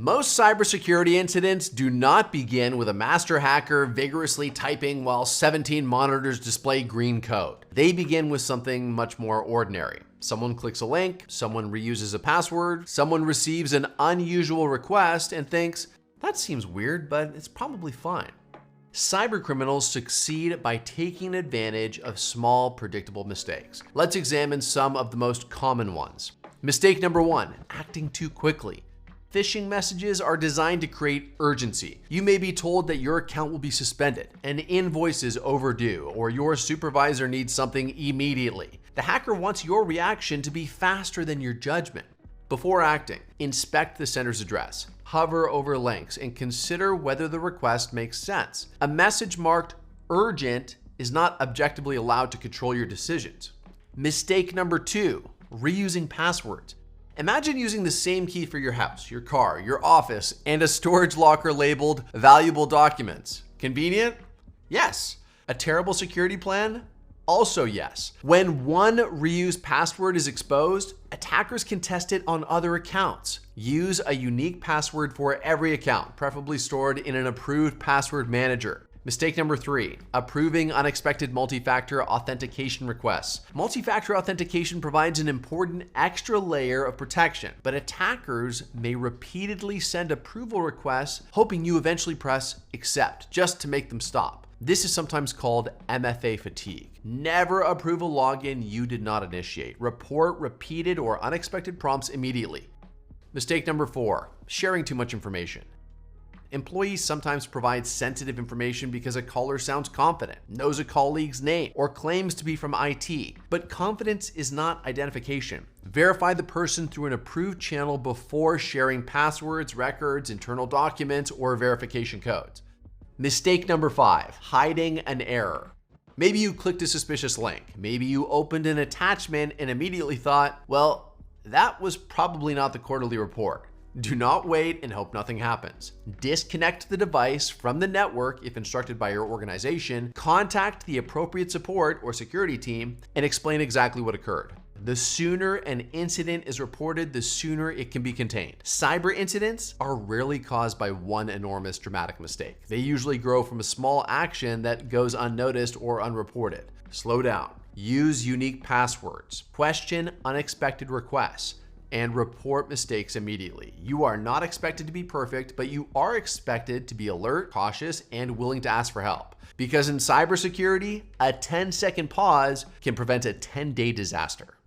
Most cybersecurity incidents do not begin with a master hacker vigorously typing while 17 monitors display green code. They begin with something much more ordinary. Someone clicks a link, someone reuses a password, someone receives an unusual request and thinks, that seems weird, but it's probably fine. Cybercriminals succeed by taking advantage of small, predictable mistakes. Let's examine some of the most common ones. Mistake number 1, acting too quickly. Phishing messages are designed to create urgency. You may be told that your account will be suspended, an invoice is overdue, or your supervisor needs something immediately. The hacker wants your reaction to be faster than your judgment. Before acting, inspect the sender's address, hover over links, and consider whether the request makes sense. A message marked urgent is not objectively allowed to control your decisions. Mistake number 2, reusing passwords. Imagine using the same key for your house, your car, your office, and a storage locker labeled valuable documents. Convenient? Yes. A terrible security plan? Also yes. When one reused password is exposed, attackers can test it on other accounts. Use a unique password for every account, preferably stored in an approved password manager. Mistake number 3, approving unexpected multi-factor authentication requests. Multi-factor authentication provides an important extra layer of protection, but attackers may repeatedly send approval requests hoping you eventually press accept just to make them stop. This is sometimes called MFA fatigue. Never approve a login you did not initiate. Report repeated or unexpected prompts immediately. Mistake number 4, sharing too much information. Employees sometimes provide sensitive information because a caller sounds confident, knows a colleague's name, or claims to be from IT. But confidence is not identification. Verify the person through an approved channel before sharing passwords, records, internal documents, or verification codes. Mistake number 5, hiding an error. Maybe you clicked a suspicious link. Maybe you opened an attachment and immediately thought, well, that was probably not the quarterly report. Do not wait and hope nothing happens. Disconnect the device from the network if instructed by your organization, contact the appropriate support or security team, and explain exactly what occurred. The sooner an incident is reported, the sooner it can be contained. Cyber incidents are rarely caused by one enormous dramatic mistake. They usually grow from a small action that goes unnoticed or unreported. Slow down. Use unique passwords. Question unexpected requests. And report mistakes immediately. You are not expected to be perfect, but you are expected to be alert, cautious, and willing to ask for help. Because in cybersecurity, a 10-second pause can prevent a 10-day disaster.